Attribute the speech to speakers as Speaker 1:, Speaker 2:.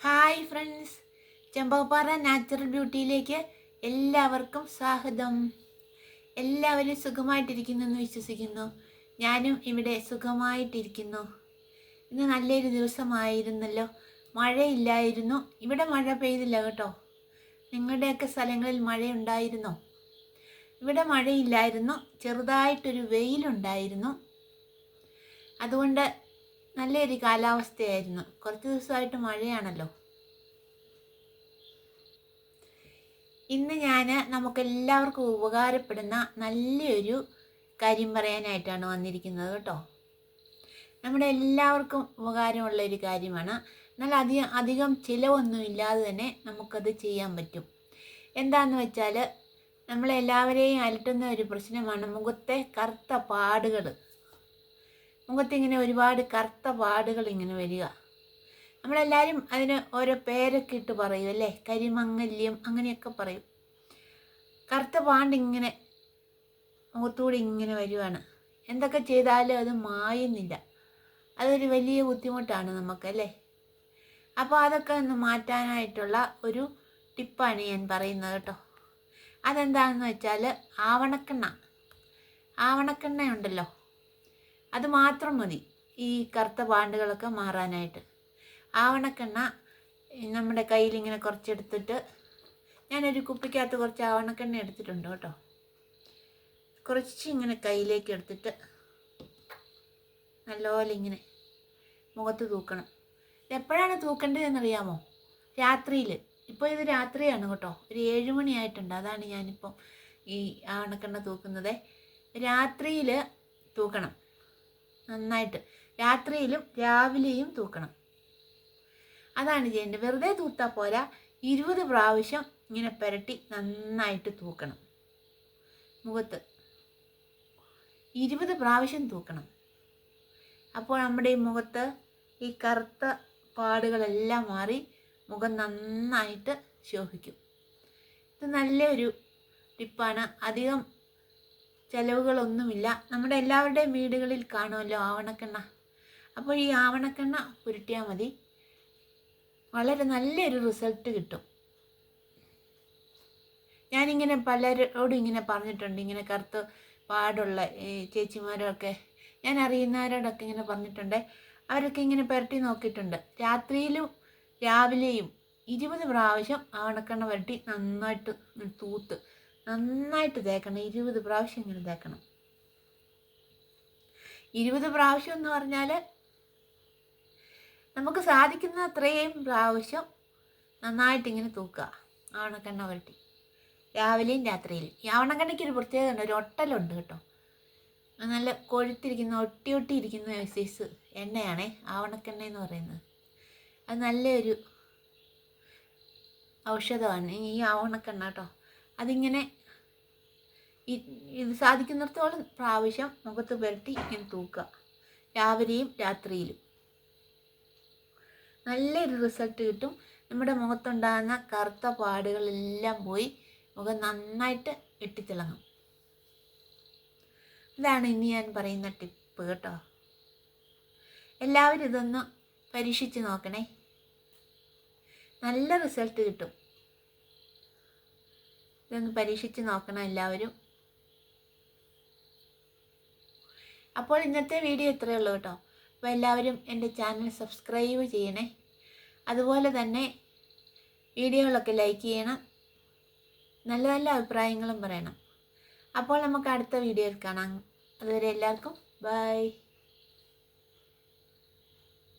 Speaker 1: Hi friends, Chembakappara natural ബ്യൂട്ടിയിലേക്ക് എല്ലാവർക്കും സ്വാഗതം. എല്ലാവരും സുഖമായിട്ടിരിക്കുന്നു എന്ന് വിശ്വസിക്കുന്നു. ഞാനും ഇവിടെ സുഖമായിട്ടിരിക്കുന്നു. ഇന്ന് നല്ലൊരു ദിവസമായിരുന്നല്ലോ. മഴയില്ലായിരുന്നു. ഇവിടെ മഴ പെയ്തില്ല കേട്ടോ. നിങ്ങളുടെയൊക്കെ സ്ഥലങ്ങളിൽ മഴയുണ്ടായിരുന്നോ? ഇവിടെ മഴയില്ലായിരുന്നു, ചെറുതായിട്ടൊരു വെയിലുണ്ടായിരുന്നു. അതുകൊണ്ട് നല്ലൊരു കാലാവസ്ഥയായിരുന്നു. കുറച്ച് ദിവസമായിട്ട് മഴയാണല്ലോ. ഇന്ന് ഞാൻ നമുക്കെല്ലാവർക്കും ഉപകാരപ്പെടുന്ന നല്ലൊരു കാര്യം പറയാനായിട്ടാണ് വന്നിരിക്കുന്നത് കേട്ടോ. നമ്മുടെ എല്ലാവർക്കും ഉപകാരമുള്ളൊരു കാര്യമാണ്. എന്നാൽ അധികം ചിലവൊന്നും ഇല്ലാതെ തന്നെ നമുക്കത് ചെയ്യാൻ പറ്റും. എന്താണെന്ന് വെച്ചാൽ, നമ്മളെല്ലാവരെയും അലട്ടുന്ന ഒരു പ്രശ്നമാണ് മുഖത്തെ കറുത്ത പാടുകൾ. മുഖത്തിങ്ങനെ ഒരുപാട് കറുത്ത പാടുകൾ ഇങ്ങനെ വരിക. നമ്മളെല്ലാവരും അതിന് ഓരോ പേരൊക്കെ ഇട്ട് പറയും അല്ലേ, കരിമങ്ങല്യം അങ്ങനെയൊക്കെ പറയും. കറുത്ത പാണ്ടിങ്ങനെ മുഖത്തൂടെ ഇങ്ങനെ വരുവാണ്. എന്തൊക്കെ ചെയ്താലും അത് മായുന്നില്ല. അതൊരു വലിയ ബുദ്ധിമുട്ടാണ് നമുക്കല്ലേ. അപ്പോൾ അതൊക്കെ ഒന്ന് മാറ്റാനായിട്ടുള്ള ഒരു ടിപ്പാണ് ഞാൻ പറയുന്നത് കേട്ടോ. അതെന്താണെന്ന് വെച്ചാൽ, ആവണക്കെണ്ണ ഉണ്ടല്ലോ, അത് മാത്രം മതി ഈ കറുത്ത പാണ്ടുകളൊക്കെ മാറാനായിട്ട്. ആവണക്കെണ്ണ നമ്മുടെ കയ്യിലിങ്ങനെ കുറച്ചെടുത്തിട്ട്, ഞാനൊരു കുപ്പിക്കകത്ത് കുറച്ച് ആവണക്കെണ്ണ എടുത്തിട്ടുണ്ട് കേട്ടോ. കുറച്ച് ഇങ്ങനെ കയ്യിലേക്ക് എടുത്തിട്ട് നല്ലപോലെ ഇങ്ങനെ മുഖത്ത് തൂക്കണം. എപ്പോഴാണ് തൂക്കേണ്ടതെന്നറിയാമോ? രാത്രിയിൽ. ഇപ്പോൾ ഇത് രാത്രിയാണ് കേട്ടോ, ഒരു 7 മണിയായിട്ടുണ്ട്. അതാണ് ഞാനിപ്പം ഈ ആവണക്കെണ്ണ തൂക്കുന്നത്. രാത്രിയിൽ തൂക്കണം നന്നായിട്ട്. രാത്രിയിലും രാവിലെയും തൂക്കണം. അതാണ് ചെയ്യേണ്ടത്. വെറുതെ തൂത്താൽ പോരാ, 20 പ്രാവശ്യം ഇങ്ങനെ പുരട്ടി നന്നായിട്ട് തൂക്കണം. മുഖത്ത് 20 പ്രാവശ്യം തൂക്കണം. അപ്പോൾ നമ്മുടെ ഈ മുഖത്ത് ഈ കറുത്ത പാടുകളെല്ലാം മാറി മുഖം നന്നായിട്ട് ശോഭിക്കും. ഇത് നല്ലൊരു ടിപ്പാണ്. അധികം ചിലവുകളൊന്നുമില്ല. നമ്മുടെ എല്ലാവരുടെയും വീടുകളിൽ കാണുമല്ലോ ആവണക്കെണ്ണ. അപ്പോൾ ഈ ആവണക്കെണ്ണ പുരട്ടിയാൽ മതി, വളരെ നല്ലൊരു റിസൾട്ട് കിട്ടും. ഞാനിങ്ങനെ പലരോടും ഇങ്ങനെ പറഞ്ഞിട്ടുണ്ട്. ഇങ്ങനെ കറുത്ത പാടുള്ള ഈ ചേച്ചിമാരൊക്കെ, ഞാൻ അറിയുന്നവരോടൊക്കെ ഇങ്ങനെ പറഞ്ഞിട്ടുണ്ട്. അവരൊക്കെ ഇങ്ങനെ പുരട്ടി നോക്കിയിട്ടുണ്ട്. രാത്രിയിലും രാവിലെയും 20 പ്രാവശ്യം ആവണക്കെണ്ണ പുരട്ടി നന്നായിട്ട് തൂത്ത് നന്നായിട്ട് തേക്കണം. 20 പ്രാവശ്യം ഇങ്ങനെ തേക്കണം. 20 പ്രാവശ്യം എന്ന് പറഞ്ഞാൽ നമുക്ക് സാധിക്കുന്ന അത്രയും പ്രാവശ്യം നന്നായിട്ടിങ്ങനെ തൂക്കുക. ആവണക്കെണ്ണ പുരട്ടി രാവിലെയും രാത്രിയിലും. ഈ ആവണക്കെണ്ണയ്ക്കൊരു പ്രത്യേകത ഉണ്ട്, ഒരു ഒട്ടലുണ്ട് കേട്ടോ. നല്ല കൊഴുത്തിരിക്കുന്ന ഒട്ടിയിരിക്കുന്ന സൈസ് എണ്ണയാണേ ആവണക്കെണ്ണ എന്ന് പറയുന്നത്. അത് നല്ലൊരു ഔഷധമാണ് ഈ ആവണക്കെണ്ണ കേട്ടോ. അതിങ്ങനെ ഇത് സാധിക്കുന്നിടത്തോളം പ്രാവശ്യം മുഖത്ത് പുരട്ടി ഇങ്ങനെ തൂക്കുക, രാവിലെയും രാത്രിയിലും. നല്ലൊരു റിസൾട്ട് കിട്ടും. നമ്മുടെ മുഖത്തുണ്ടാകുന്ന കറുത്ത പാടുകളെല്ലാം പോയി മുഖം നന്നായിട്ട് വെട്ടിത്തിളങ്ങും. ഇതാണ് ഇനി ഞാൻ പറയുന്ന ടിപ്പ് കേട്ടോ. എല്ലാവരും ഇതൊന്ന് പരീക്ഷിച്ച് നോക്കണേ, നല്ല റിസൾട്ട് കിട്ടും. ഇതൊന്ന് പരീക്ഷിച്ച് നോക്കണം എല്ലാവരും. അപ്പോൾ ഇന്നത്തെ വീഡിയോ ഇത്രയേ ഉള്ളൂ കേട്ടോ. അപ്പോൾ എല്ലാവരും എൻ്റെ ചാനൽ സബ്സ്ക്രൈബ് ചെയ്യണേ. അതുപോലെ തന്നെ വീഡിയോകളൊക്കെ ലൈക്ക് ചെയ്യണം. നല്ല നല്ല അഭിപ്രായങ്ങളും പറയണം. അപ്പോൾ നമുക്ക് അടുത്ത വീഡിയോയിൽ കാണാം. അതുവരെ എല്ലാവർക്കും ബൈ.